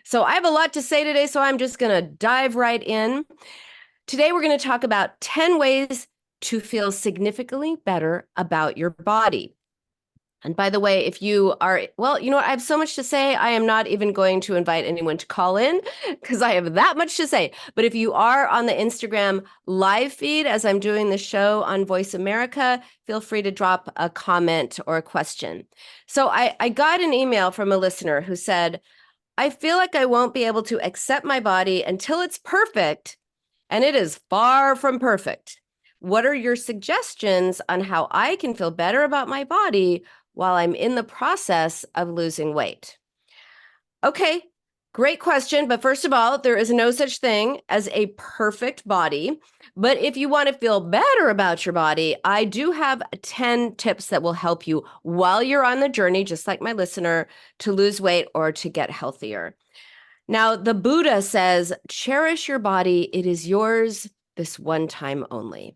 So I have a lot to say today, so I'm just going to dive right in. Today, we're going to talk about 10 ways to feel significantly better about your body. And by the way, if you are, well, you know what? I have so much to say. I am not even going to invite anyone to call in because I have that much to say. But if you are on the Instagram live feed as I'm doing the show on Voice America, feel free to drop a comment or a question. So I got an email from a listener who said, I feel like I won't be able to accept my body until it's perfect, and it is far from perfect. What are your suggestions on how I can feel better about my body while I'm in the process of losing weight? Okay, great question. But first of all, there is no such thing as a perfect body. But if you want to feel better about your body, I do have 10 tips that will help you while you're on the journey, just like my listener, to lose weight or to get healthier. Now, the Buddha says, cherish your body. It is yours this one time only.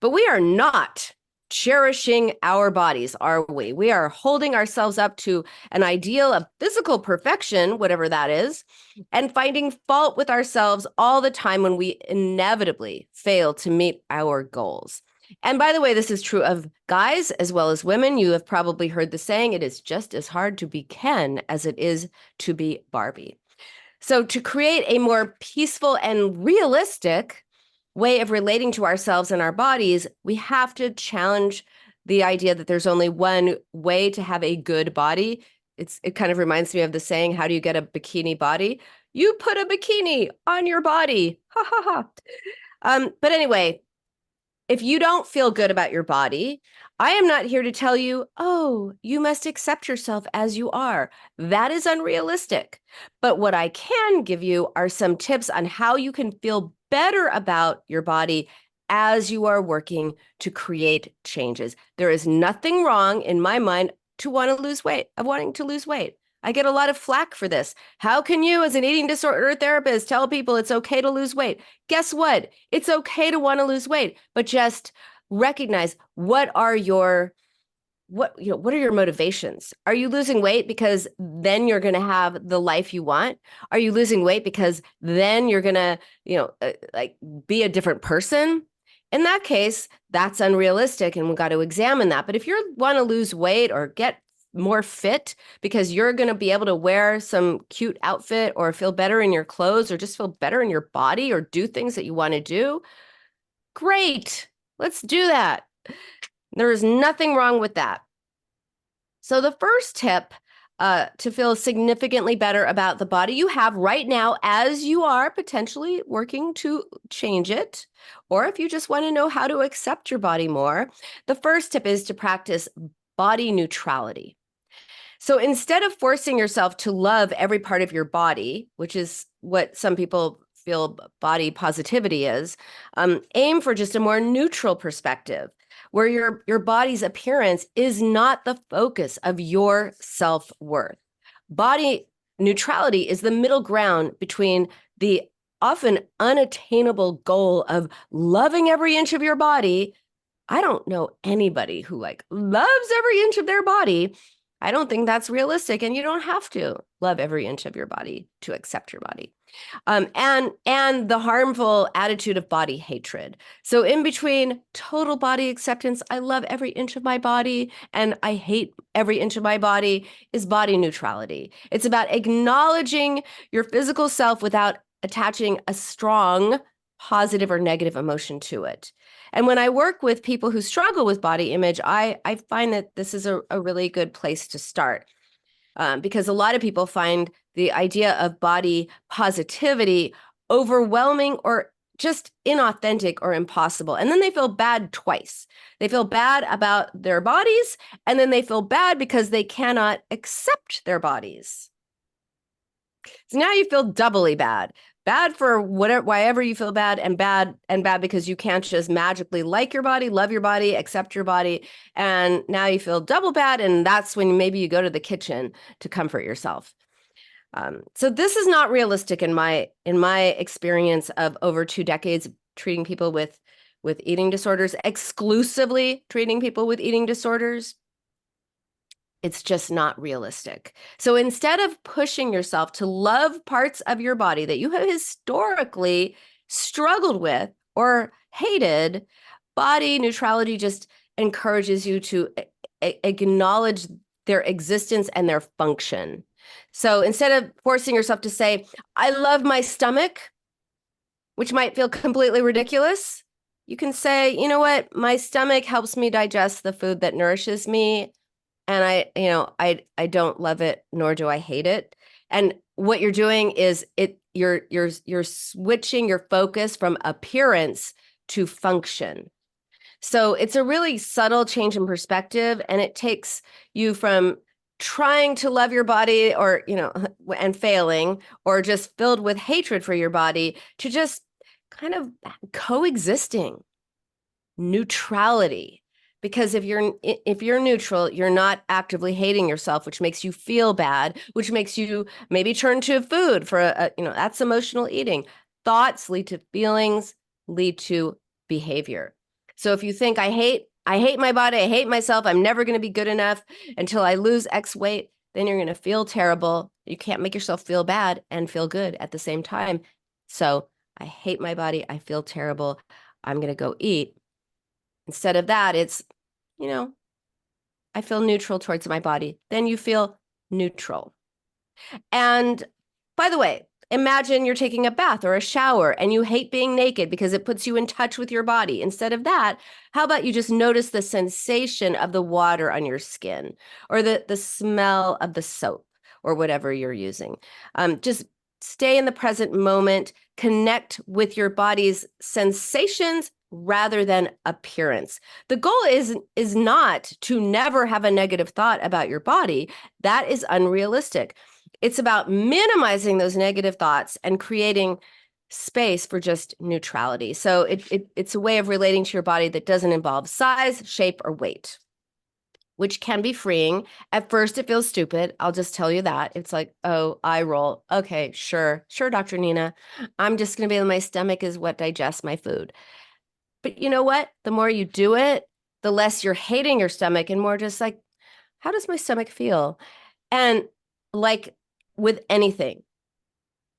But we are not cherishing our bodies, are we? We are holding ourselves up to an ideal of physical perfection, whatever that is, and finding fault with ourselves all the time when we inevitably fail to meet our goals. And by the way, this is true of guys as well as women. You have probably heard the saying, it is just as hard to be Ken as it is to be Barbie. So to create a more peaceful and realistic way of relating to ourselves and our bodies, we have to challenge the idea that there's only one way to have a good body. It kind of reminds me of the saying, how do you get a bikini body? You put a bikini on your body. Ha ha ha. But anyway, if you don't feel good about your body, I am not here to tell you, oh, you must accept yourself as you are. That is unrealistic. But what I can give you are some tips on how you can feel better about your body as you are working to create changes. There is nothing wrong in my mind to want to lose weight, of wanting to lose weight. I get a lot of flack for this. How can you, as an eating disorder therapist, tell people it's okay to lose weight? Guess what? It's okay to want to lose weight, but just recognize what are your motivations? Are you losing weight because then you're going to have the life you want? Are you losing weight because then you're going to, like be a different person? In that case, that's unrealistic and we've got to examine that. But if you want to lose weight or get more fit because you're going to be able to wear some cute outfit or feel better in your clothes or just feel better in your body or do things that you want to do, great. Let's do that. There is nothing wrong with that. So the first tip to feel significantly better about the body you have right now as you are potentially working to change it, or if you just want to know how to accept your body more, the first tip is to practice body neutrality. So instead of forcing yourself to love every part of your body, which is what some people feel body positivity is, aim for just a more neutral perspective where your body's appearance is not the focus of your self-worth. Body neutrality is the middle ground between the often unattainable goal of loving every inch of your body. I don't know anybody who loves every inch of their body. I don't think that's realistic, and you don't have to love every inch of your body to accept your body. And the harmful attitude of body hatred. So in between total body acceptance, I love every inch of my body, and I hate every inch of my body, is body neutrality. It's about acknowledging your physical self without attaching a strong positive or negative emotion to it. And when I work with people who struggle with body image, I find that this is a really good place to start because a lot of people find the idea of body positivity overwhelming or just inauthentic or impossible. And then they feel bad twice. They feel bad about their bodies, and then they feel bad because they cannot accept their bodies. So now you feel doubly bad. Bad for whatever you feel bad, and bad because you can't just magically like your body, love your body, accept your body. And now you feel double bad. And that's when maybe you go to the kitchen to comfort yourself. So this is not realistic in my experience of over 2 decades treating people with eating disorders, exclusively treating people with eating disorders. It's just not realistic. So instead of pushing yourself to love parts of your body that you have historically struggled with or hated, body neutrality just encourages you to acknowledge their existence and their function. So instead of forcing yourself to say, I love my stomach, which might feel completely ridiculous, you can say, you know what, my stomach helps me digest the food that nourishes me. And I don't love it, nor do I hate it. And what you're doing is you're switching your focus from appearance to function. So it's a really subtle change in perspective, and it takes you from trying to love your body or, and failing, or just filled with hatred for your body, to just kind of coexisting, neutrality. Because if you're neutral, you're not actively hating yourself, which makes you feel bad, which makes you maybe turn to food for that's emotional eating. Thoughts lead to feelings, lead to behavior. So if you think I hate my body, I hate myself, I'm never going to be good enough until I lose X weight, then you're going to feel terrible. You can't make yourself feel bad and feel good at the same time. So I hate my body, I feel terrible, I'm going to go eat. Instead of that, it's, I feel neutral towards my body. Then you feel neutral. And by the way, imagine you're taking a bath or a shower and you hate being naked because it puts you in touch with your body. Instead of that, how about you just notice the sensation of the water on your skin, or the smell of the soap or whatever you're using. Just stay in the present moment, connect with your body's sensations rather than appearance. The goal is not to never have a negative thought about your body. That is unrealistic. It's about minimizing those negative thoughts and creating space for just neutrality. So it's a way of relating to your body that doesn't involve size, shape, or weight, which can be freeing. At first, it feels stupid. I'll just tell you that. It's like, oh, eye roll. Okay, sure, Dr. Nina. I'm just going to be my stomach is what digests my food. But you know what? The more you do it, the less you're hating your stomach and more just like, how does my stomach feel? And like with anything,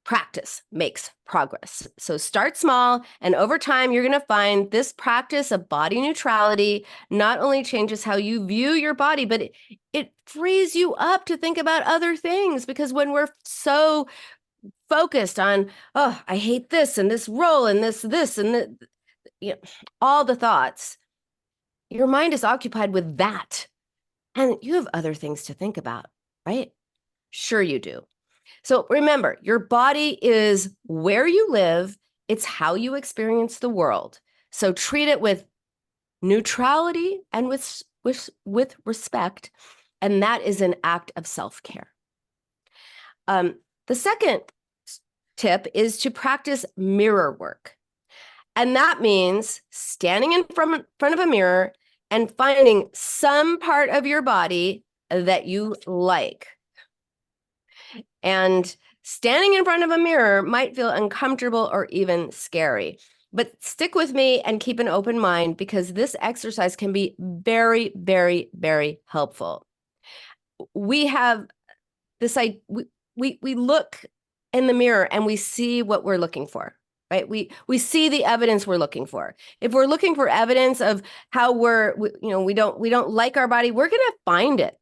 practice makes progress. So start small, and over time, you're going to find this practice of body neutrality not only changes how you view your body, but it frees you up to think about other things. Because when we're so focused on, oh, I hate this and this role and this and all the thoughts, your mind is occupied with that. And you have other things to think about, right? Sure you do. So remember, your body is where you live. It's how you experience the world. So treat it with neutrality and with respect. And that is an act of self-care. The second tip is to practice mirror work. And that means standing in front of a mirror and finding some part of your body that you like. And standing in front of a mirror might feel uncomfortable or even scary. But stick with me and keep an open mind, because this exercise can be very, very, very helpful. We have this, we look in the mirror and we see what we're looking for. Right? We see the evidence we're looking for. If we're looking for evidence of how we don't like our body, we're going to find it.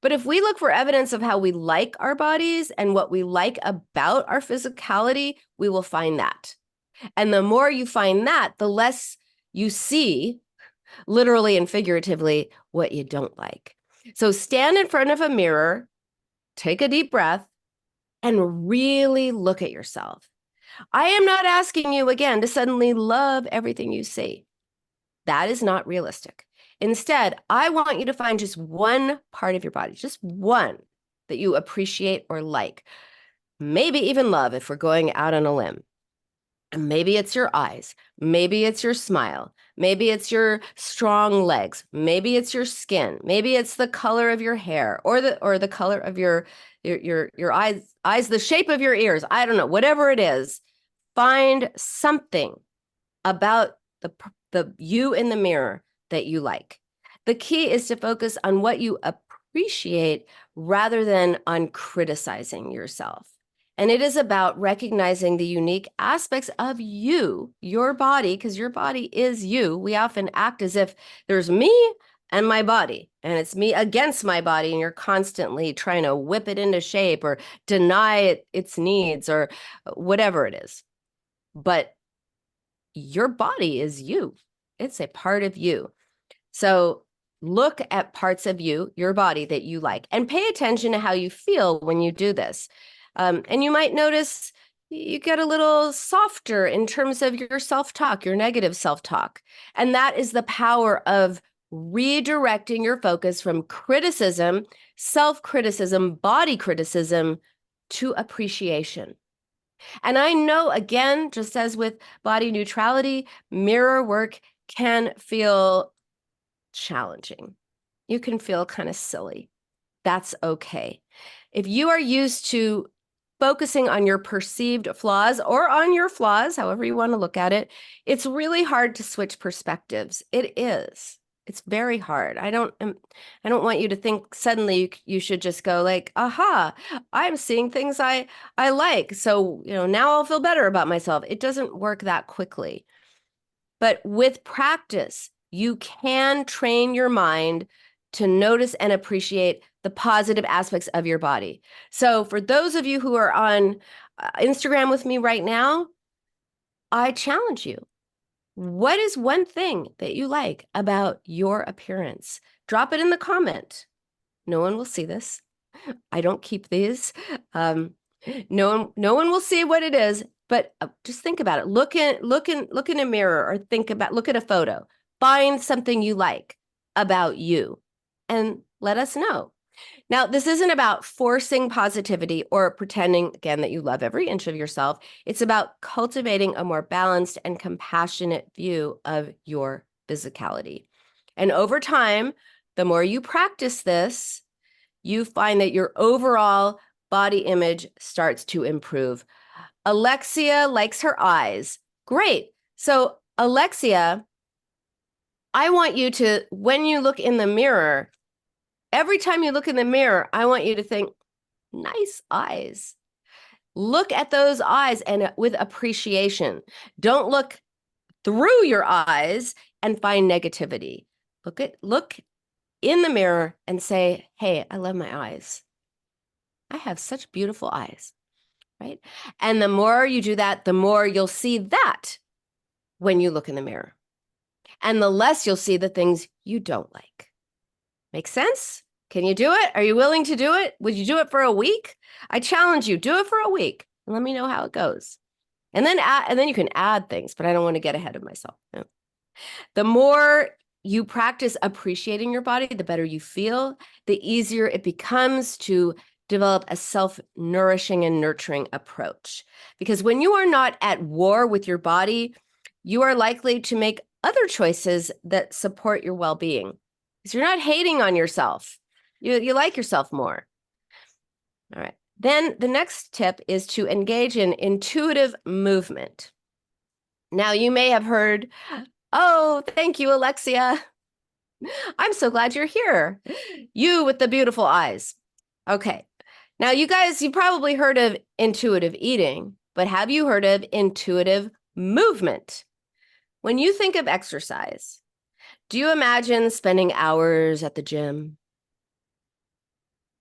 But if we look for evidence of how we like our bodies and what we like about our physicality, we will find that. And the more you find that, the less you see, literally and figuratively, what you don't like. So stand in front of a mirror, take a deep breath, and really look at yourself. I am not asking you, again, to suddenly love everything you see. That is not realistic. Instead, I want you to find just one part of your body, just one that you appreciate or like. Maybe even love if we're going out on a limb. And maybe it's your eyes. Maybe it's your smile. Maybe it's your strong legs. Maybe it's your skin. Maybe it's the color of your hair, or the color of your eyes, the shape of your ears. I don't know, whatever it is. Find something about the you in the mirror that you like. The key is to focus on what you appreciate rather than on criticizing yourself. And it is about recognizing the unique aspects of you, your body, because your body is you. We often act as if there's me and my body, and it's me against my body, and you're constantly trying to whip it into shape or deny it its needs or whatever it is. But your body is you. It's a part of you. So look at parts of you, your body that you like, and pay attention to how you feel when you do this. And you might notice you get a little softer in terms of your self-talk, your negative self-talk. And that is the power of redirecting your focus from criticism, self-criticism, body criticism to appreciation. And I know, again, just as with body neutrality, mirror work can feel challenging. You can feel kind of silly. That's okay. If you are used to focusing on your perceived flaws or on your flaws, however you want to look at it, it's really hard to switch perspectives. It is. It's very hard. I don't want you to think suddenly you should just go like, aha, I'm seeing things I like. So, now I'll feel better about myself. It doesn't work that quickly. But with practice, you can train your mind to notice and appreciate the positive aspects of your body. So for those of you who are on Instagram with me right now, I challenge you. What is one thing that you like about your appearance? Drop it in the comment. No one will see this. I don't keep these. No one will see what it is, but just think about it. Look in a mirror or look at a photo. Find something you like about you and let us know. Now, this isn't about forcing positivity or pretending, again, that you love every inch of yourself. It's about cultivating a more balanced and compassionate view of your physicality. And over time, the more you practice this, you find that your overall body image starts to improve. Alexia likes her eyes. Great. So, Alexia, I want you to, when you look in the mirror, every time you look in the mirror, I want you to think, nice eyes. Look at those eyes and with appreciation. Don't look through your eyes and find negativity. Look in the mirror and say, hey, I love my eyes. I have such beautiful eyes, right? And the more you do that, the more you'll see that when you look in the mirror. And the less you'll see the things you don't like. Make sense? Can you do it? Are you willing to do it? Would you do it for a week? I challenge you, do it for a week and let me know how it goes. And then you can add things, but I don't want to get ahead of myself. No. The more you practice appreciating your body, the better you feel, the easier it becomes to develop a self-nourishing and nurturing approach. Because when you are not at war with your body, you are likely to make other choices that support your well-being. Because you're not hating on yourself. You like yourself more. All right. Then the next tip is to engage in intuitive movement. Now, you may have heard, oh, thank you, Alexia. I'm so glad you're here. You with the beautiful eyes. Okay. Now, you guys, you probably heard of intuitive eating, but have you heard of intuitive movement? When you think of exercise, do you imagine spending hours at the gym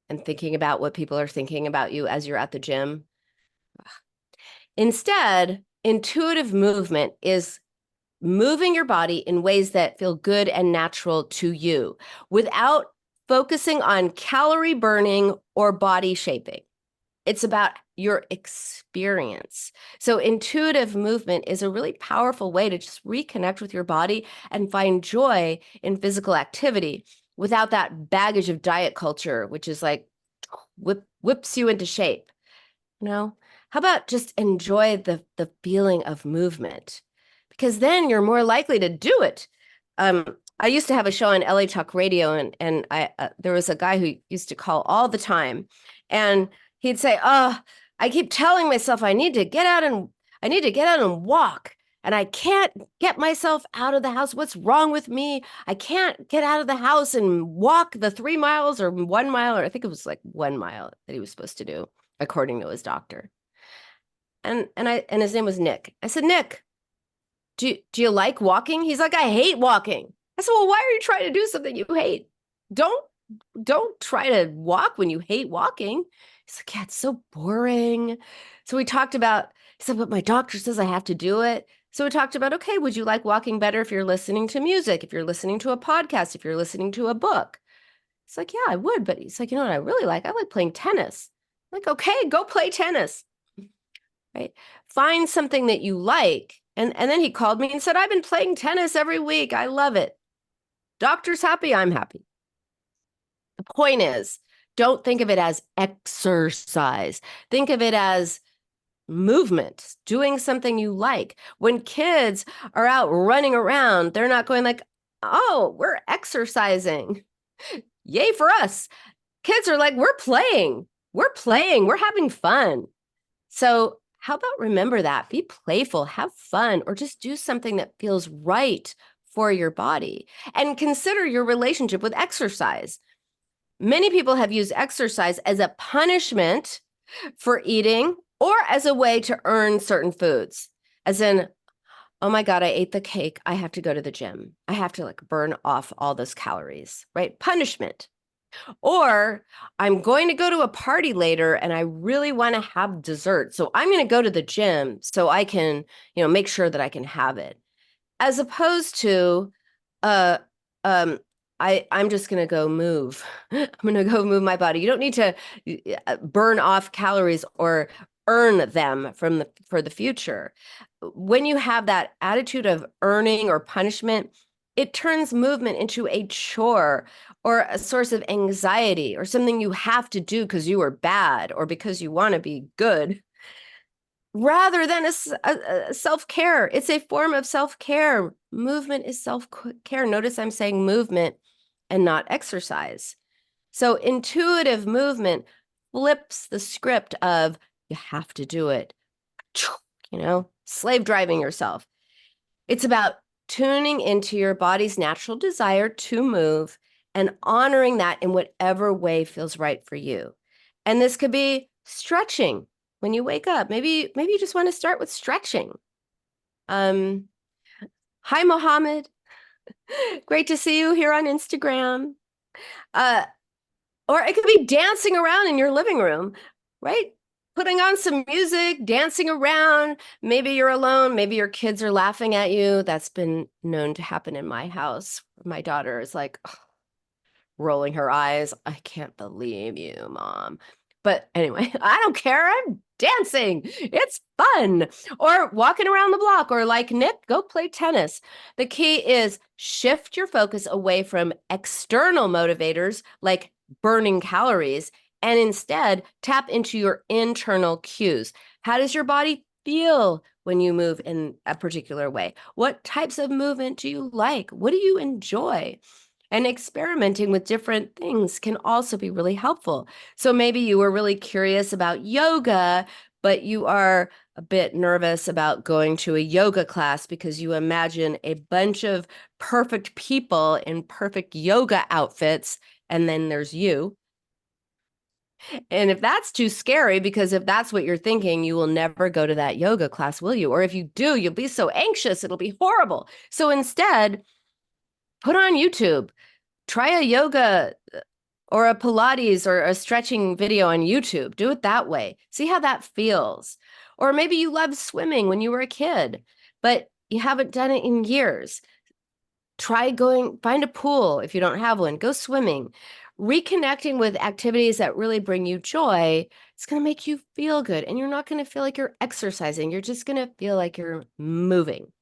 and thinking about what people are thinking about you as you're at the gym? Instead, intuitive movement is moving your body in ways that feel good and natural to you without focusing on calorie burning or body shaping. It's about your experience. So intuitive movement is a really powerful way to just reconnect with your body and find joy in physical activity without that baggage of diet culture, which is like whips you into shape. How about just enjoy the feeling of movement? Because then you're more likely to do it. I used to have a show on LA Talk Radio, and there was a guy who used to call all the time, and he'd say, "Oh, I keep telling myself I need to get out and walk." and I can't get myself out of the house. What's wrong with me? I can't get out of the house and walk the 3 miles or 1 mile, or I think it was like 1 mile that he was supposed to do, according to his doctor. And his name was Nick. I said, Nick, do you like walking? He's like, I hate walking. I said, well, why are you trying to do something you hate? Don't try to walk when you hate walking. He's like, yeah, it's so boring. So we talked about, he said, but my doctor says I have to do it. So we talked about, okay, would you like walking better if you're listening to music, if you're listening to a podcast, if you're listening to a book? It's like, yeah, I would. But he's like, you know what I really like? I like playing tennis. I'm like, okay, go play tennis. Right? Find something that you like. And then he called me and said, I've been playing tennis every week. I love it. Doctor's happy, I'm happy. The point is, don't think of it as exercise. Think of it as movement, doing something you like. When kids are out running around, they're not going like, oh, we're exercising. Yay for us. Kids are like, we're playing, we're having fun. So how about remember that? Be playful, have fun, or just do something that feels right for your body. And consider your relationship with exercise. Many people have used exercise as a punishment for eating or as a way to earn certain foods. As in, oh my God, I ate the cake. I have to go to the gym. I have to like burn off all those calories, right? Punishment. Or I'm going to go to a party later and I really want to have dessert. So I'm going to go to the gym so I can, make sure that I can have it. As opposed to, uh, I'm just going to go move. I'm going to go move my body. You don't need to burn off calories or earn them for the future. When you have that attitude of earning or punishment, it turns movement into a chore or a source of anxiety or something you have to do because you are bad or because you want to be good, rather than a self-care. It's a form of self-care. Movement is self-care. Notice I'm saying movement and not exercise. So intuitive movement flips the script of you have to do it, slave driving yourself. It's about tuning into your body's natural desire to move and honoring that in whatever way feels right for you. And this could be stretching when you wake up. Maybe you just want to start with stretching. Hi, Mohammed. Great to see you here on Instagram. Or it could be dancing around in your living room, right? Putting on some music, dancing around. Maybe you're alone. Maybe your kids are laughing at you. That's been known to happen in my house. My daughter is like rolling her eyes. I can't believe you, Mom. But anyway, I don't care. I'm dancing. It's fun. Or walking around the block, or like Nick, go play tennis. The key is shift your focus away from external motivators like burning calories and instead tap into your internal cues. How does your body feel when you move in a particular way? What types of movement do you like? What do you enjoy? And experimenting with different things can also be really helpful. So maybe you were really curious about yoga, but you are a bit nervous about going to a yoga class because you imagine a bunch of perfect people in perfect yoga outfits, and then there's you. And if that's too scary, because if that's what you're thinking, you will never go to that yoga class, will you? Or if you do, you'll be so anxious, it'll be horrible. So instead, put on YouTube, try a yoga or a Pilates or a stretching video on YouTube. Do it that way. See how that feels. Or maybe you loved swimming when you were a kid, but you haven't done it in years. Find a pool if you don't have one, go swimming. Reconnecting with activities that really bring you joy, it's going to make you feel good. And you're not going to feel like you're exercising. You're just going to feel like you're moving.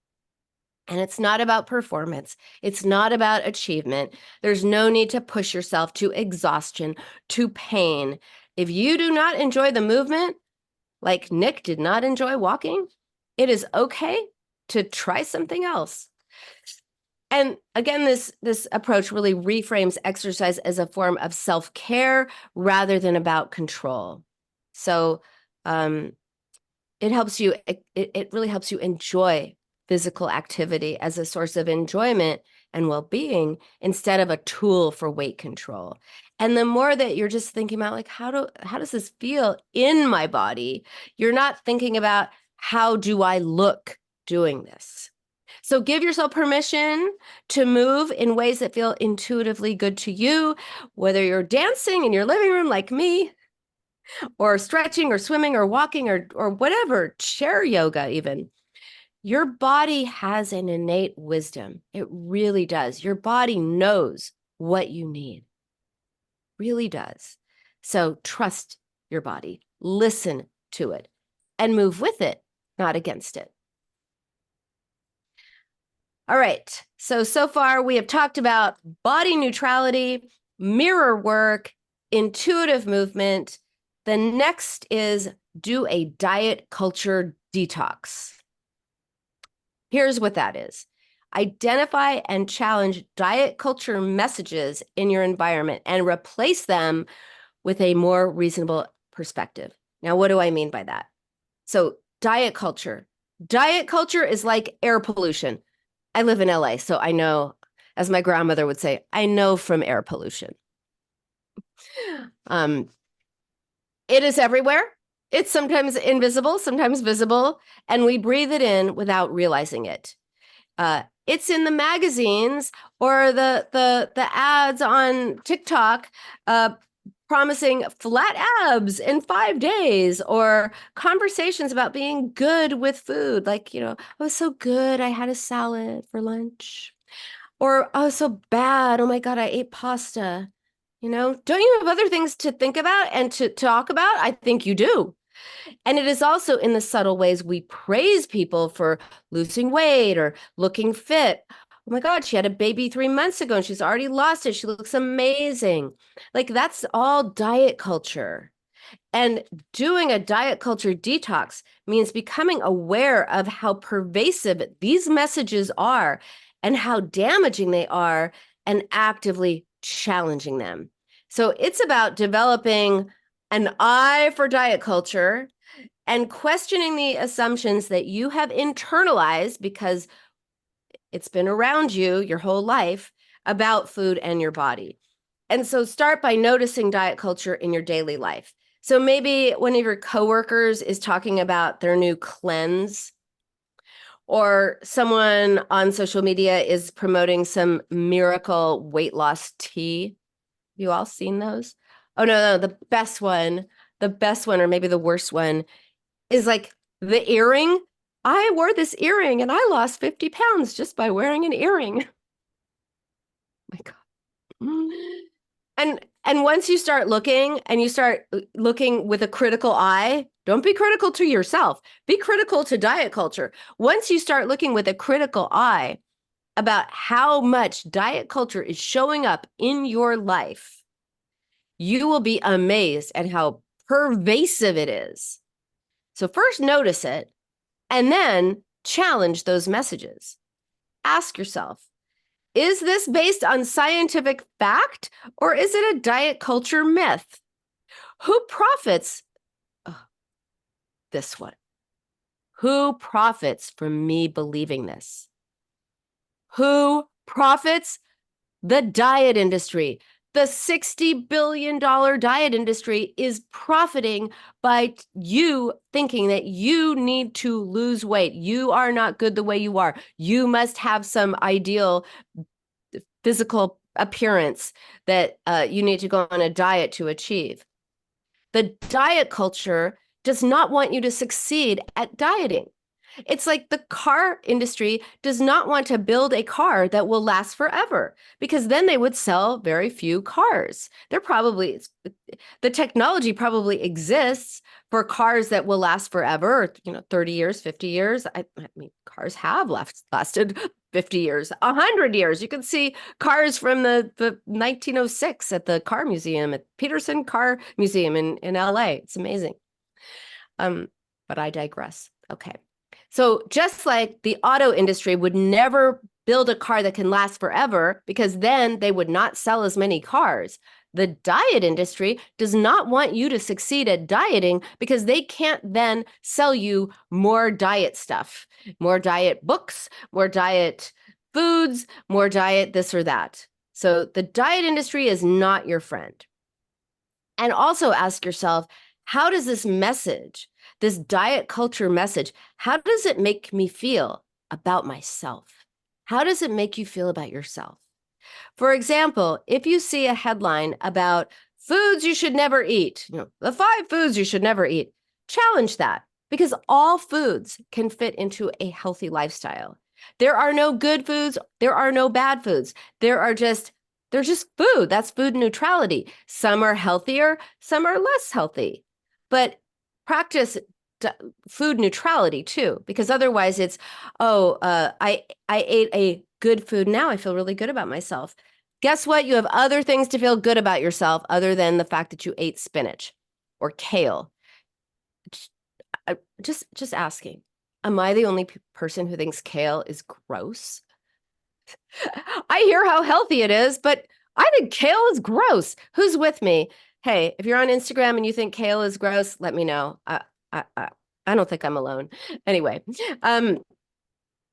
And it's not about performance. It's not about achievement. There's no need to push yourself to exhaustion, to pain. If you do not enjoy the movement, like Nick did not enjoy walking, it is okay to try something else. And again, this approach really reframes exercise as a form of self-care rather than about control. So it helps you, it really helps you enjoy physical activity as a source of enjoyment and well-being instead of a tool for weight control. And the more that you're just thinking about like, how does this feel in my body? You're not thinking about how do I look doing this? So give yourself permission to move in ways that feel intuitively good to you, whether you're dancing in your living room like me, or stretching or swimming or walking or whatever, chair yoga even. Your body has an innate wisdom. It really does. Your body knows what you need. Really does. So trust your body, listen to it, and move with it, not against it. All right. So far we have talked about body neutrality, mirror work, intuitive movement. The next is do a diet culture detox. Here's what that is. Identify and challenge diet culture messages in your environment and replace them with a more reasonable perspective. Now, what do I mean by that? So diet culture. Diet culture is like air pollution. I live in LA, so I know, as my grandmother would say, I know from air pollution. It is everywhere. It's sometimes invisible, sometimes visible, and we breathe it in without realizing it. It's in the magazines or the ads on TikTok promising flat abs in 5 days, or conversations about being good with food. Like, I was so good, I had a salad for lunch. Or, oh, so bad, oh my God, I ate pasta. Don't you have other things to think about and to talk about? I think you do. And it is also in the subtle ways we praise people for losing weight or looking fit. Oh my God, she had a baby 3 months ago and she's already lost it. She looks amazing. Like, that's all diet culture. And doing a diet culture detox means becoming aware of how pervasive these messages are and how damaging they are, and actively challenging them. So it's about developing an eye for diet culture and questioning the assumptions that you have internalized because it's been around you your whole life about food and your body. And so start by noticing diet culture in your daily life. So maybe one of your coworkers is talking about their new cleanse, or someone on social media is promoting some miracle weight loss tea. Have you all seen those? Oh, no, the best one, or maybe the worst one is like the earring. I wore this earring and I lost 50 pounds just by wearing an earring. Oh my God. And once you start looking, and you start looking with a critical eye, don't be critical to yourself, be critical to diet culture. Once you start looking with a critical eye about how much diet culture is showing up in your life, you will be amazed at how pervasive it is. So first notice it, and then challenge those messages. Ask yourself, is this based on scientific fact, or is it a diet culture myth? Who profits? Oh, this one. Who profits from me believing this? Who profits? The diet industry. The $60 billion diet industry is profiting by you thinking that you need to lose weight. You are not good the way you are. You must have some ideal physical appearance that you need to go on a diet to achieve. The diet culture does not want you to succeed at dieting. It's like the car industry does not want to build a car that will last forever, because then they would sell very few cars. The technology probably exists for cars that will last forever, 30 years, 50 years. I mean, cars have lasted 50 years, 100 years. You can see cars from the 1906 at the car museum, at Peterson Car Museum in LA. It's amazing. But I digress. Okay. So just like the auto industry would never build a car that can last forever, because then they would not sell as many cars, The diet industry does not want you to succeed at dieting because they can't then sell you more diet stuff, more diet books, more diet foods, more diet this or that. So the diet industry is not your friend. And also ask yourself, how does this message, this diet culture message, how does it make me feel about myself? How does it make you feel about yourself? For example, if you see a headline about foods you should never eat, the 5 foods you should never eat, challenge that because all foods can fit into a healthy lifestyle. There are no good foods. There are no bad foods. They're just food. That's food neutrality. Some are healthier, some are less healthy. But practice food neutrality too, because otherwise it's, I ate a good food. Now I feel really good about myself. Guess what? You have other things to feel good about yourself other than the fact that you ate spinach or kale. Just asking. Am I the only person who thinks kale is gross? I hear how healthy it is, but I think kale is gross. Who's with me? Hey, if you're on Instagram and you think kale is gross, let me know. I don't think I'm alone. Anyway,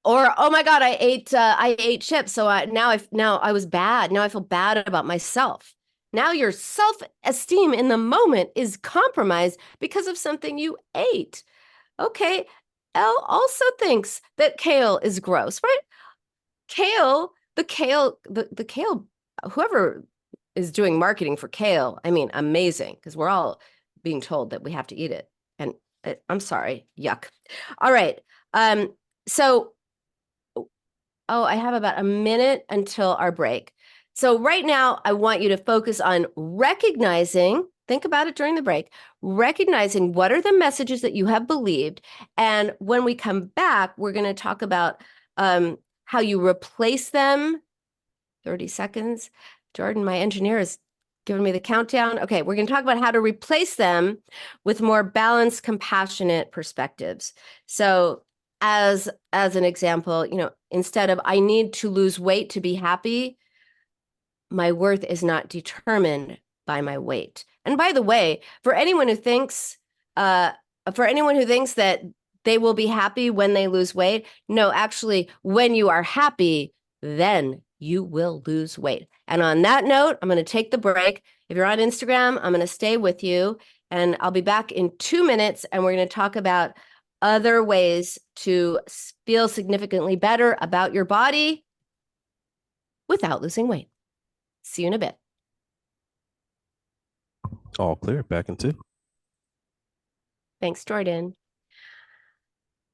or oh my God, I ate chips, so now I was bad. Now I feel bad about myself. Now your self-esteem in the moment is compromised because of something you ate. Okay, Elle also thinks that kale is gross, right? The kale, whoever is doing marketing for kale, I mean, amazing, because we're all being told that we have to eat it. And I'm sorry, yuck. All right. So, I have about a minute until our break. So right now, I want you to focus on recognizing, think about it during the break, recognizing what are the messages that you have believed. And when we come back, we're going to talk about how you replace them. 30 seconds. Jordan, my engineer, is giving me the countdown. Okay, we're going to talk about how to replace them with more balanced, compassionate perspectives. So as an example, instead of I need to lose weight to be happy, my worth is not determined by my weight. And by the way, for anyone who thinks that they will be happy when they lose weight, no, actually, when you are happy, then you will lose weight. And on that note, I'm going to take the break. If you're on Instagram, I'm going to stay with you, and I'll be back in 2 minutes, and we're going to talk about other ways to feel significantly better about your body without losing weight. See you in a bit. All clear. Back in 2. Thanks, Jordan.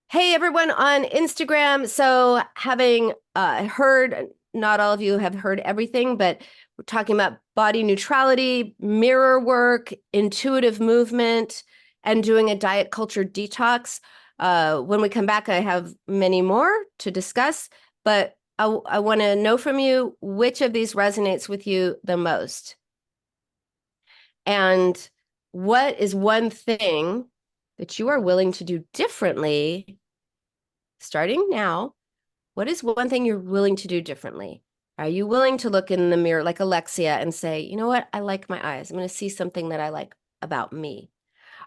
Hey, everyone on Instagram. So having heard, not all of you have heard everything, but we're talking about body neutrality, mirror work, intuitive movement, and doing a diet culture detox. When we come back, I have many more to discuss, but I want to know from you which of these resonates with you the most. And what is one thing that you are willing to do differently starting now? What is one thing you're willing to do differently? Are you willing to look in the mirror like Alexia and say, you know what? I like my eyes. I'm going to see something that I like about me.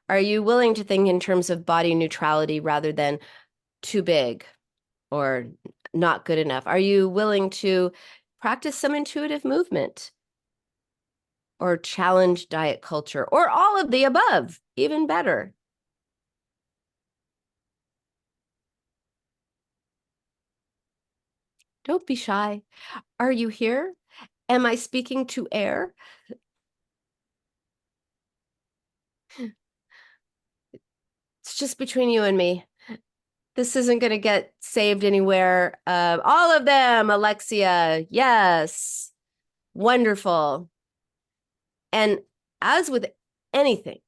Are you willing to think in terms of body neutrality rather than too big or not good enough? Are you willing to practice some intuitive movement or challenge diet culture or all of the above? Even better. Don't be shy. Are you here? Am I speaking to air? It's just between you and me. This isn't going to get saved anywhere. All of them, Alexia. Yes. Wonderful. And as with anything,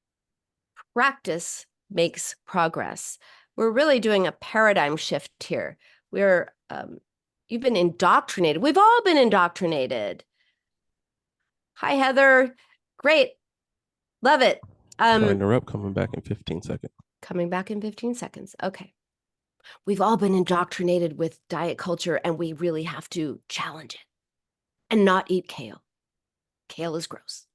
practice makes progress. We're really doing a paradigm shift here. You've been indoctrinated. We've all been indoctrinated. Hi, Heather. Great. Love it. Sorry to interrupt. Coming back in 15 seconds. Coming back in 15 seconds. Okay. We've all been indoctrinated with diet culture, and we really have to challenge it and not eat kale. Kale is gross.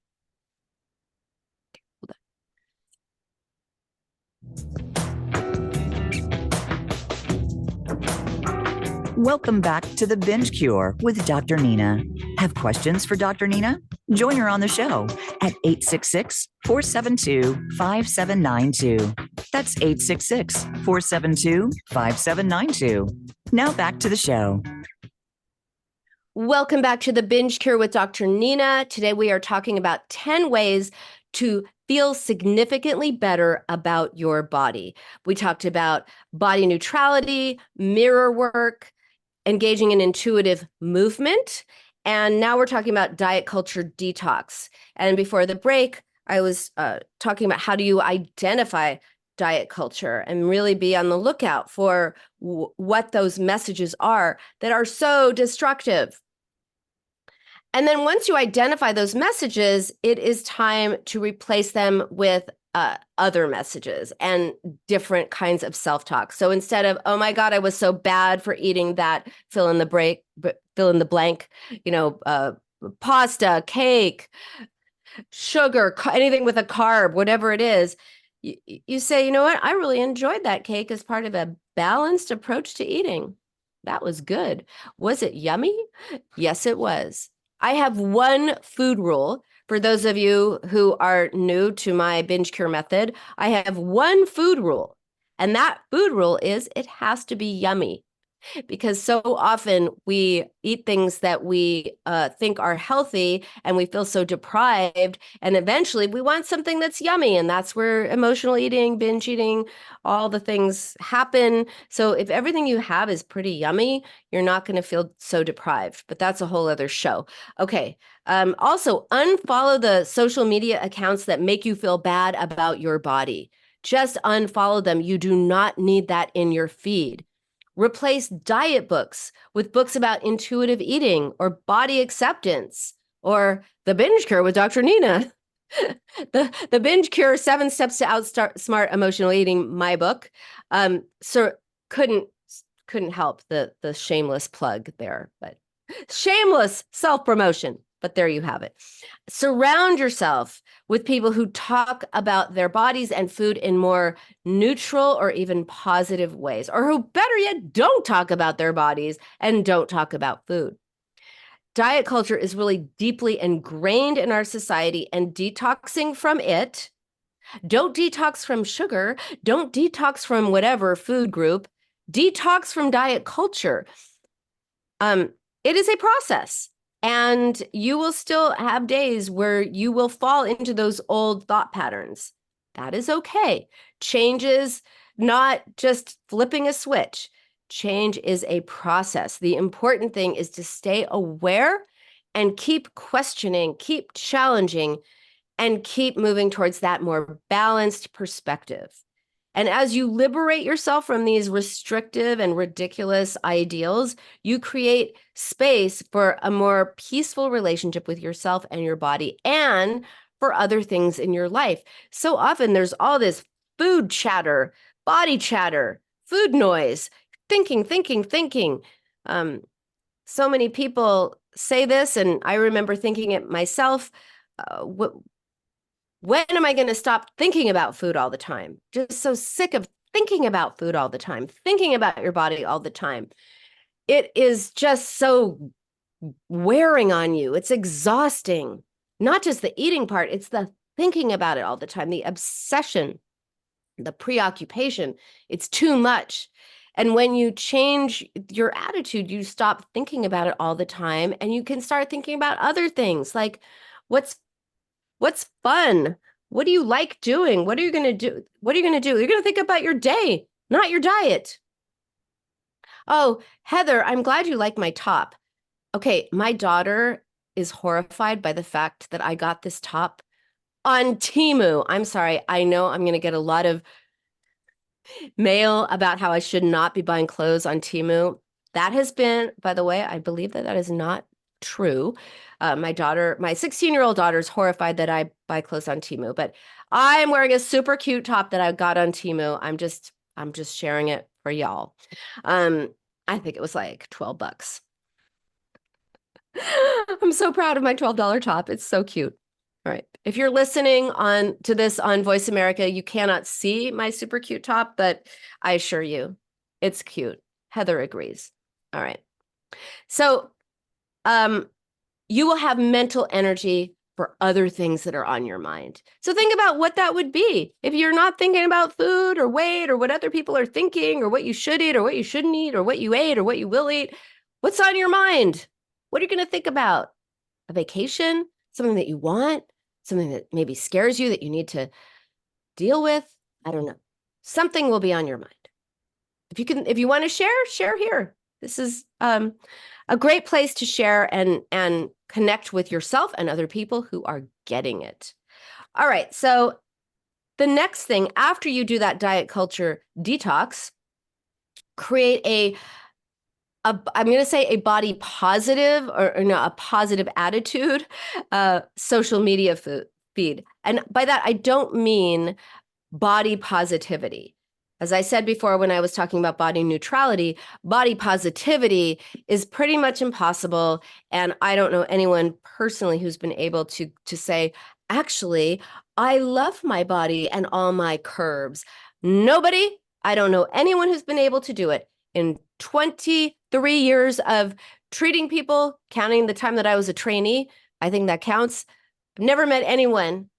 Welcome back to the Binge Cure with Dr. Nina. Have questions for Dr. Nina? Join her on the show at 866-472-5792. That's 866-472-5792. Now back to the show. Welcome back to the Binge Cure with Dr. Nina. Today we are talking about 10 ways to feel significantly better about your body. We talked about body neutrality, mirror work, engaging in intuitive movement, and now we're talking about diet culture detox. And before the break, I was talking about how do you identify diet culture and really be on the lookout for what those messages are that are so destructive. And then once you identify those messages, it is time to replace them with other messages and different kinds of self-talk. So instead of, oh my God, I was so bad for eating that fill in the blank, pasta, cake, sugar, anything with a carb, whatever it is, you say, you know what? I really enjoyed that cake as part of a balanced approach to eating. That was good. Was it yummy? Yes, it was. I have one food rule. For those of you who are new to my Binge Cure method, I have one food rule. And that food rule is it has to be yummy. Because so often we eat things that we think are healthy and we feel so deprived. And eventually we want something that's yummy. And that's where emotional eating, binge eating, all the things happen. So if everything you have is pretty yummy, you're not going to feel so deprived. But that's a whole other show. Okay. Also, unfollow the social media accounts that make you feel bad about your body. Just unfollow them. You do not need that in your feed. Replace diet books with books about intuitive eating or body acceptance or the Binge Cure with Dr. Nina. the Binge Cure, 7 Steps to Outsmart Emotional Eating, my book. So couldn't help the shameless plug there, but shameless self-promotion. But there you have it. Surround yourself with people who talk about their bodies and food in more neutral or even positive ways, or who, better yet, don't talk about their bodies and don't talk about food. Diet culture is really deeply ingrained in our society, and detoxing from it, don't detox from sugar, don't detox from whatever food group, detox from diet culture. It is a process. And you will still have days where you will fall into those old thought patterns. That is okay. Change is not just flipping a switch. Change is a process. The important thing is to stay aware and keep questioning, keep challenging, and keep moving towards that more balanced perspective. And as you liberate yourself from these restrictive and ridiculous ideals, you create space for a more peaceful relationship with yourself and your body and for other things in your life. So often there's all this food chatter, body chatter, food noise, thinking. So many people say this, and I remember thinking it myself. When am I going to stop thinking about food all the time? Just so sick of thinking about food all the time, thinking about your body all the time. It is just so wearing on you. It's exhausting. Not just the eating part, it's the thinking about it all the time, the obsession, the preoccupation. It's too much. And when you change your attitude, you stop thinking about it all the time, and you can start thinking about other things like what's fun? What do you like doing? What are you going to do? What are you going to do? You're going to think about your day, not your diet. Oh, Heather, I'm glad you like my top. Okay, my daughter is horrified by the fact that I got this top on Temu. I'm sorry. I know I'm going to get a lot of mail about how I should not be buying clothes on Temu. That has been, by the way, I believe that is not true. My 16-year-old daughter is horrified that I buy clothes on Temu, but I'm wearing a super cute top that I got on Temu. I'm just sharing it for y'all. I think it was like $12. I'm so proud of my $12 top. It's so cute. All right. If you're listening on to this on Voice America, you cannot see my super cute top, but I assure you, it's cute. Heather agrees. All right. So, you will have mental energy for other things that are on your mind. So think about what that would be. If you're not thinking about food or weight or what other people are thinking or what you should eat or what you shouldn't eat or what you ate or what you will eat, what's on your mind? What are you going to think about? A vacation? Something that you want? Something that maybe scares you that you need to deal with? I don't know. Something will be on your mind. If you want to share here. This is a great place to share and connect with yourself and other people who are getting it. All right. So the next thing after you do that diet culture detox, create I'm going to say a body positive or no, a positive attitude, social media feed. And by that, I don't mean body positivity. As I said before, when I was talking about body neutrality, body positivity is pretty much impossible. And I don't know anyone personally who's been able to say, actually, I love my body and all my curves. Nobody, I don't know anyone who's been able to do it. In 23 years of treating people, counting the time that I was a trainee, I think that counts. I've never met anyone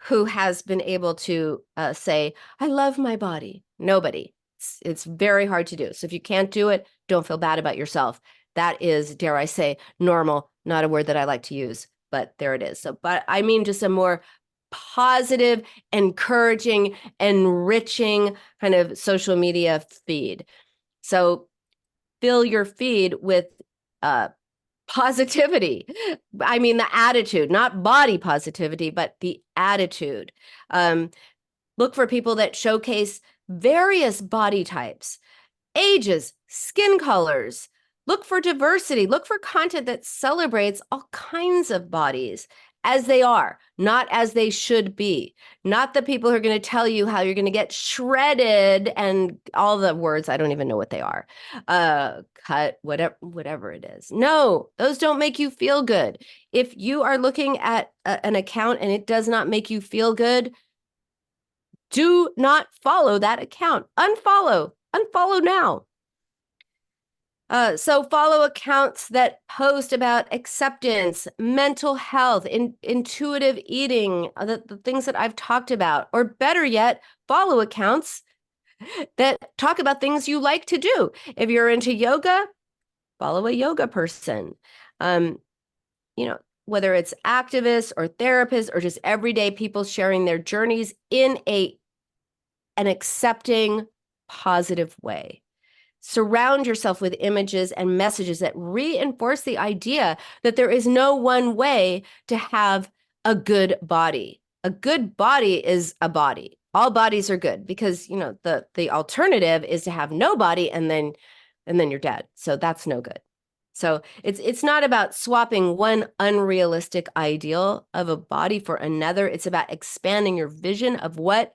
who has been able to say, I love my body. Nobody. It's very hard to do. So if you can't do it, don't feel bad about yourself. That is, dare I say, normal, not a word that I like to use, but there it is. So, but I mean just a more positive, encouraging, enriching kind of social media feed. So fill your feed with positivity. I mean, the attitude, not body positivity, but the attitude. Look for people that showcase various body types, ages, skin colors. Look for diversity. Look for content that celebrates all kinds of bodies as they are, not as they should be. Not the people who are going to tell you how you're going to get shredded and all the words, I don't even know what they are. Cut, whatever it is. No, those don't make you feel good. If you are looking at an account and it does not make you feel good, do not follow that account. Unfollow now. So follow accounts that post about acceptance, mental health, intuitive eating, the things that I've talked about, or better yet, follow accounts that talk about things you like to do. If you're into yoga, follow a yoga person. Whether it's activists or therapists or just everyday people sharing their journeys in an accepting, positive way. Surround yourself with images and messages that reinforce the idea that there is no one way to have a good body. A good body is a body. All bodies are good because, the alternative is to have no body and then you're dead. So that's no good. So it's not about swapping one unrealistic ideal of a body for another. It's about expanding your vision of what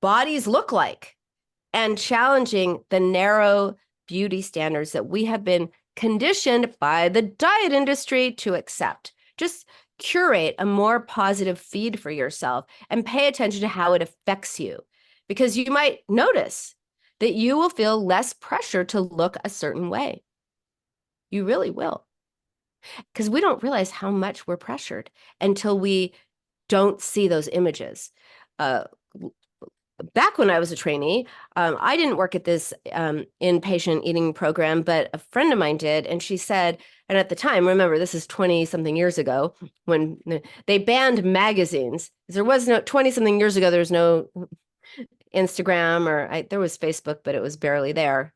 bodies look like and challenging the narrow beauty standards that we have been conditioned by the diet industry to accept. Just curate a more positive feed for yourself and pay attention to how it affects you, because you might notice that you will feel less pressure to look a certain way. You really will, because we don't realize how much we're pressured until we don't see those images. Back when I was a trainee, I didn't work at this inpatient eating program, but a friend of mine did. And she said, and at the time, remember, this is 20 something years ago when they banned magazines. There was no 20 something years ago. There was no Instagram there was Facebook, but it was barely there.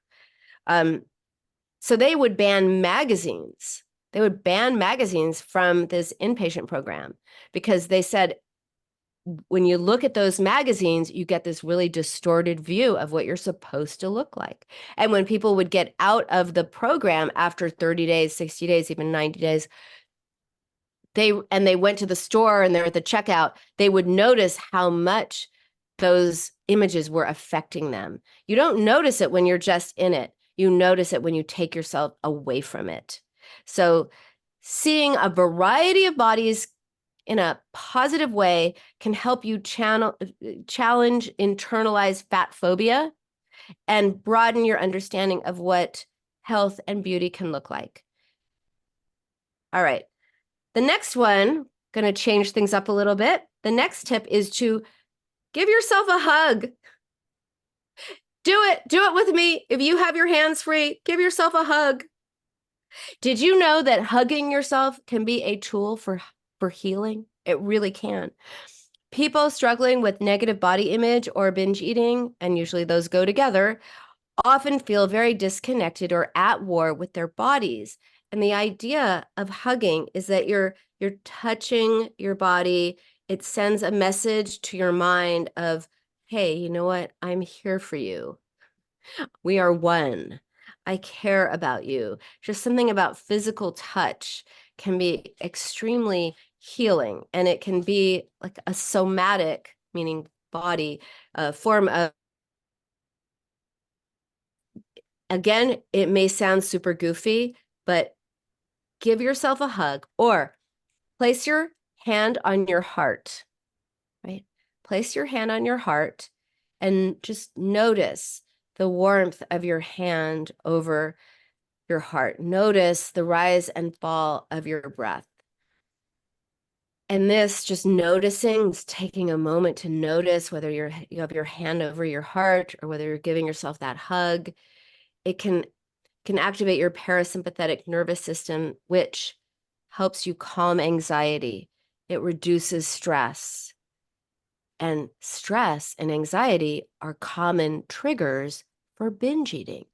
So they would ban magazines. They would ban magazines from this inpatient program because they said, when you look at those magazines, you get this really distorted view of what you're supposed to look like. And when people would get out of the program after 30 days, 60 days, even 90 days, they went to the store and they're at the checkout, they would notice how much those images were affecting them. You don't notice it when you're just in it. You notice it when you take yourself away from it. So seeing a variety of bodies in a positive way can help you challenge internalized fat phobia and broaden your understanding of what health and beauty can look like. All right. The next one, going to change things up a little bit. The next tip is to give yourself a hug. Do it. Do it with me. If you have your hands free, give yourself a hug. Did you know that hugging yourself can be a tool for healing? It really can. People struggling with negative body image or binge eating, and usually those go together, often feel very disconnected or at war with their bodies. And the idea of hugging is that you're touching your body. It sends a message to your mind of, hey, you know what? I'm here for you. We are one. I care about you. Just something about physical touch can be extremely healing, and it can be like a somatic, meaning body, form of. Again, it may sound super goofy, but give yourself a hug or place your hand on your heart, right? Place your hand on your heart and just notice the warmth of your hand over your heart. Notice the rise and fall of your breath. And this, just noticing, taking a moment to notice whether you have your hand over your heart or whether you're giving yourself that hug, it can activate your parasympathetic nervous system, which helps you calm anxiety. It reduces stress. And stress and anxiety are common triggers for binge eating.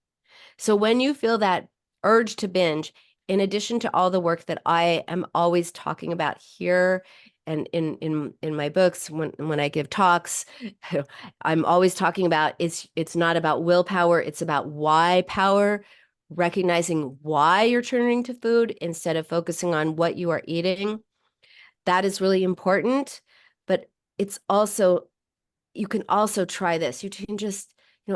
So when you feel that urge to binge, in addition to all the work that I am always talking about here and in my books, when I give talks, I'm always talking about it's not about willpower, it's about why power, recognizing why you're turning to food instead of focusing on what you are eating. That is really important, but it's also, you can also try this. You can just,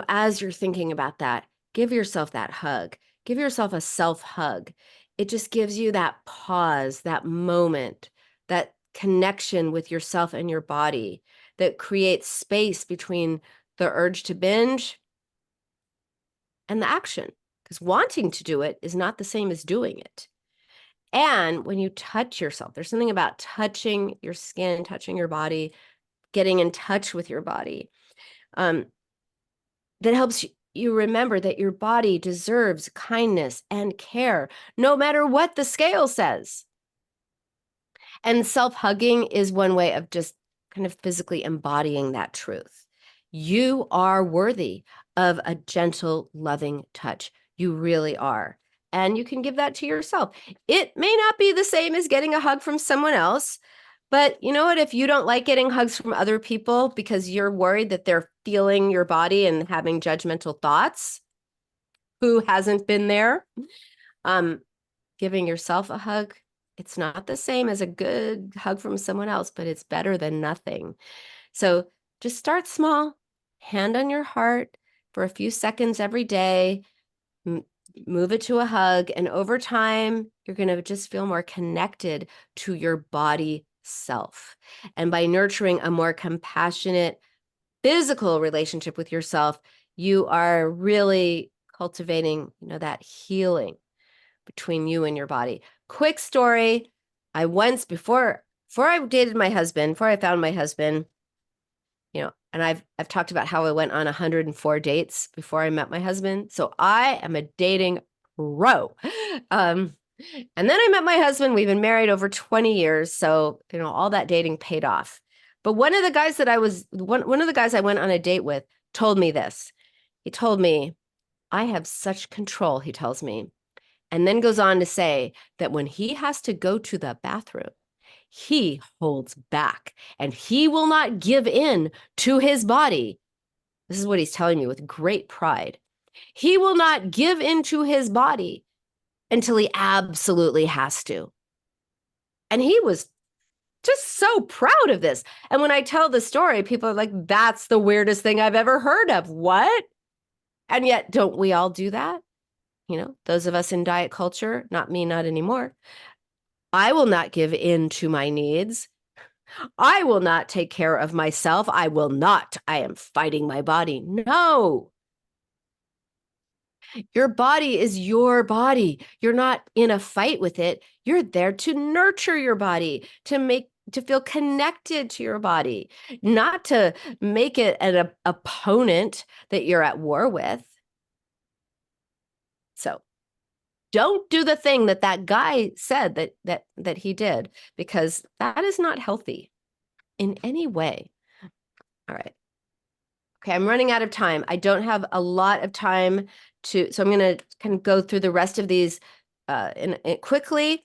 as you're thinking about that, give yourself that hug. Give yourself a self hug. It just gives you that pause, that moment, that connection with yourself and your body that creates space between the urge to binge and the action. Because wanting to do it is not the same as doing it. And when you touch yourself, there's something about touching your skin, touching your body, getting in touch with your body, that helps you remember that your body deserves kindness and care, no matter what the scale says. And self-hugging is one way of just kind of physically embodying that truth. You are worthy of a gentle, loving touch. You really are. And you can give that to yourself. It may not be the same as getting a hug from someone else, but you know what? If you don't like getting hugs from other people because you're worried that they're feeling your body and having judgmental thoughts, who hasn't been there? Giving yourself a hug, it's not the same as a good hug from someone else, but it's better than nothing. So just start small, hand on your heart for a few seconds every day, move it to a hug, and over time, you're going to just feel more connected to your body self. And by nurturing a more compassionate physical relationship with yourself, you are really cultivating, that healing between you and your body. Quick story. I once, before I dated my husband, before I found my husband, and I've talked about how I went on 104 dates before I met my husband. So I am a dating pro. And then I met my husband. We've been married over 20 years. So, all that dating paid off. But one of the guys I went on a date with told me this. He told me, I have such control, he tells me. And then goes on to say that when he has to go to the bathroom, he holds back and he will not give in to his body. This is what he's telling me with great pride. He will not give in to his body until he absolutely has to. And he was just so proud of this. And when I tell the story, people are like, that's the weirdest thing I've ever heard of. What? And yet, don't we all do that? Those of us in diet culture, not me, not anymore. I will not give in to my needs I will not take care of myself. I will not. I am fighting my body. No. Your body is your body. You're not in a fight with it. You're there to nurture your body, to feel connected to your body, not to make it an opponent that you're at war with. So don't do the thing that guy said that he did, because that is not healthy in any way. All right. Okay, I'm running out of time. I don't have a lot of time so I'm going to kind of go through the rest of these quickly.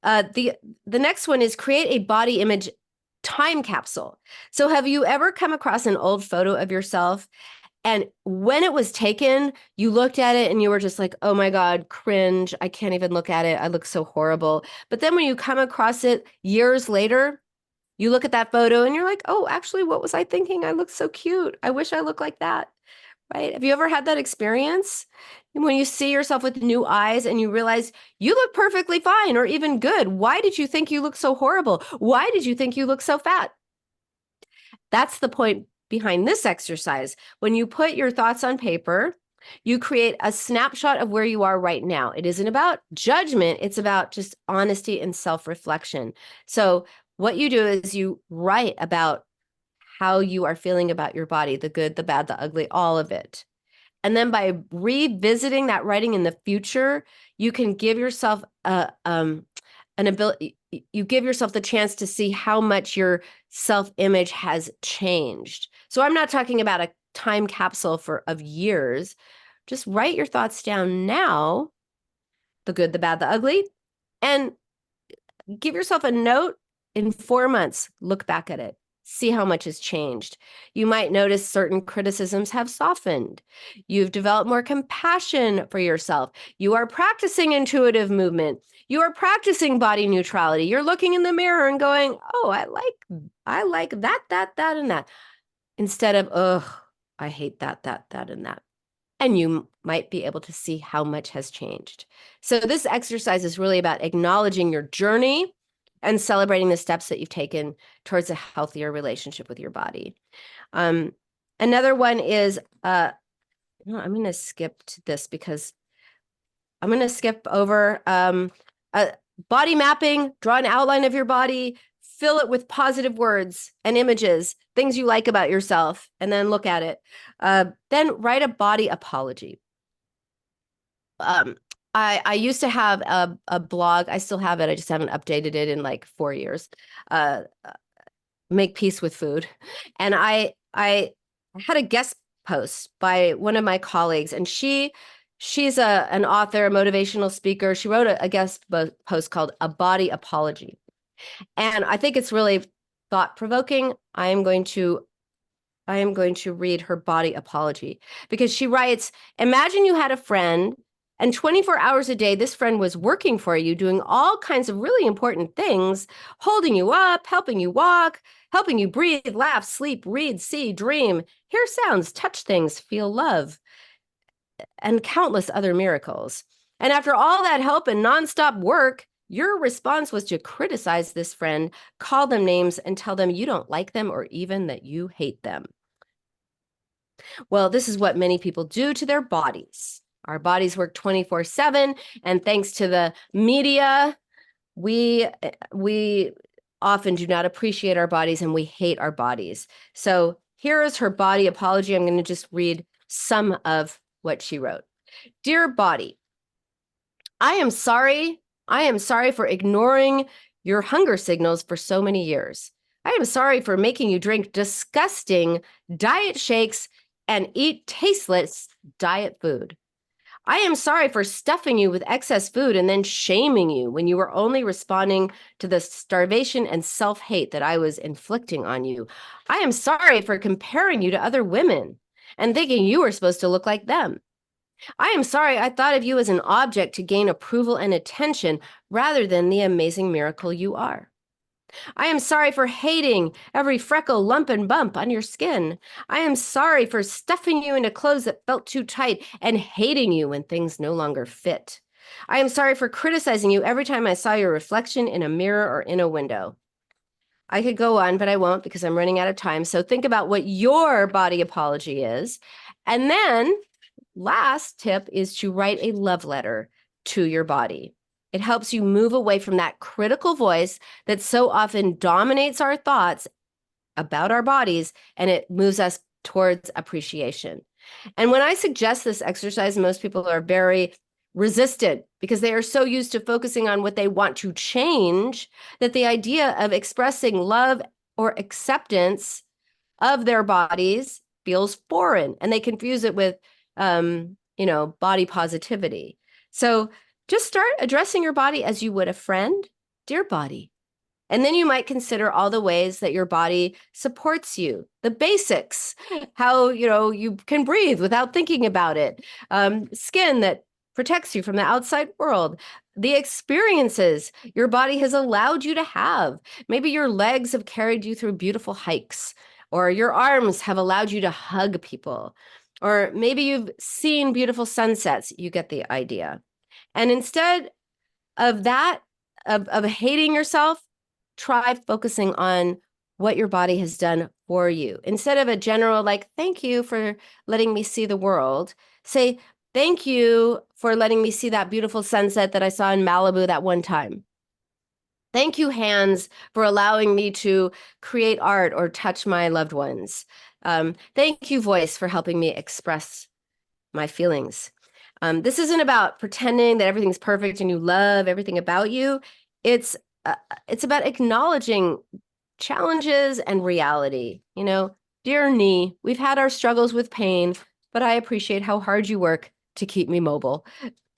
The next one is create a body image time capsule. So have you ever come across an old photo of yourself, and when it was taken, you looked at it and you were just like, oh my God, cringe. I can't even look at it. I look so horrible. But then when you come across it years later, you look at that photo and you're like, oh, actually, what was I thinking? I look so cute. I wish I looked like that. Right? Have you ever had that experience? And when you see yourself with new eyes and you realize you look perfectly fine or even good. Why did you think you look so horrible? Why did you think you look so fat? That's the point behind this exercise. When you put your thoughts on paper, you create a snapshot of where you are right now. It isn't about judgment. It's about just honesty and self-reflection. So what you do is you write about how you are feeling about your body, the good, the bad, the ugly, all of it. And then by revisiting that writing in the future, you can give yourself an ability, you give yourself the chance to see how much your self-image has changed. So I'm not talking about a time capsule of years. Just write your thoughts down now, the good, the bad, the ugly, and give yourself a note in 4 months. Look back at it. See how much has changed. You might notice certain criticisms have softened. You've developed more compassion for yourself. You are practicing intuitive movement. You are practicing body neutrality. You're looking in the mirror and going, oh, I like that, and that. Instead of, oh, I hate that, and that. And you might be able to see how much has changed. So this exercise is really about acknowledging your journey and celebrating the steps that you've taken towards a healthier relationship with your body. Another one is, I'm going to skip to this because I'm going to skip over body mapping. Draw an outline of your body, fill it with positive words and images, things you like about yourself, and then look at it. Then write a body apology. I used to have a blog. I still have it. I just haven't updated it in like 4 years. Make Peace with Food. And I had a guest post by one of my colleagues, and she's an author, a motivational speaker. She wrote a guest post called A Body Apology. And I think it's really thought-provoking. I am going to read her body apology, because she writes, imagine you had a friend, and 24 hours a day, this friend was working for you, doing all kinds of really important things, holding you up, helping you walk, helping you breathe, laugh, sleep, read, see, dream, hear sounds, touch things, feel love, and countless other miracles. And after all that help and nonstop work, your response was to criticize this friend, call them names, and tell them you don't like them or even that you hate them. Well, this is what many people do to their bodies. Our bodies work 24/7, and thanks to the media, we often do not appreciate our bodies, and we hate our bodies. So here is her body apology. I'm going to just read some of what she wrote. Dear body, I am sorry. I am sorry for ignoring your hunger signals for so many years. I am sorry for making you drink disgusting diet shakes and eat tasteless diet food. I am sorry for stuffing you with excess food and then shaming you when you were only responding to the starvation and self-hate that I was inflicting on you. I am sorry for comparing you to other women and thinking you were supposed to look like them. I am sorry I thought of you as an object to gain approval and attention rather than the amazing miracle you are. I am sorry for hating every freckle, lump, and bump on your skin. I am sorry for stuffing you into clothes that felt too tight and hating you when things no longer fit. I am sorry for criticizing you every time I saw your reflection in a mirror or in a window. I could go on, but I won't because I'm running out of time. So think about what your body apology is. And then last tip is to write a love letter to your body. It helps you move away from that critical voice that so often dominates our thoughts about our bodies, and it moves us towards appreciation. And when I suggest this exercise, most people are very resistant because they are so used to focusing on what they want to change that the idea of expressing love or acceptance of their bodies feels foreign, and they confuse it with, body positivity. So just start addressing your body as you would a friend. Dear body. And then you might consider all the ways that your body supports you, the basics, how, you can breathe without thinking about it, skin that protects you from the outside world, the experiences your body has allowed you to have. Maybe your legs have carried you through beautiful hikes, or your arms have allowed you to hug people, or maybe you've seen beautiful sunsets. You get the idea. And instead of that, of hating yourself, try focusing on what your body has done for you. Instead of a general, like, thank you for letting me see the world, say, thank you for letting me see that beautiful sunset that I saw in Malibu that one time. Thank you, hands, for allowing me to create art or touch my loved ones. Thank you, voice, for helping me express my feelings. This isn't about pretending that everything's perfect and you love everything about you. It's about acknowledging challenges and reality. Dear knee, we've had our struggles with pain, but I appreciate how hard you work to keep me mobile.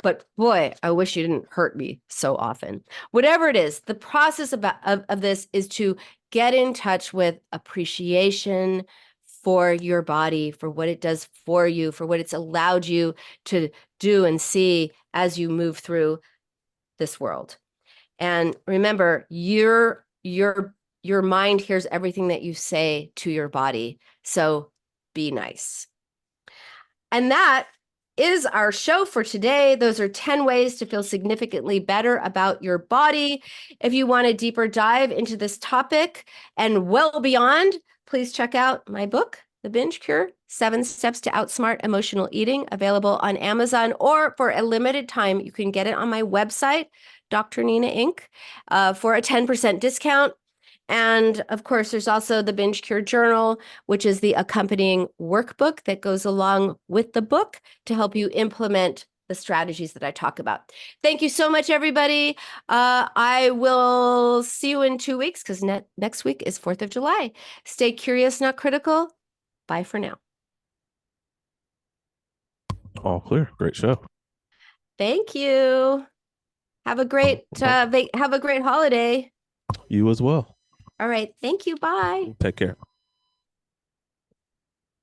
But boy, I wish you didn't hurt me so often. Whatever it is, the process of this is to get in touch with appreciation for your body, for what it does for you, for what it's allowed you to do and see as you move through this world. And remember, your mind hears everything that you say to your body. So be nice. And that is our show for today. Those are 10 ways to feel significantly better about your body. If you want a deeper dive into this topic and well beyond, please check out my book, The Binge Cure, 7 Steps to Outsmart Emotional Eating, available on Amazon, or for a limited time, you can get it on my website, Dr. Nina Inc., for a 10% discount. And of course, there's also the Binge Cure Journal, which is the accompanying workbook that goes along with the book to help you implement the strategies that I talk about. Thank you so much, everybody. I will see you in 2 weeks because next week is 4th of July. Stay curious, not critical. Bye for now. All clear. Great show. Thank you. Have a great holiday. You as well. All right. Thank you. Bye. Take care.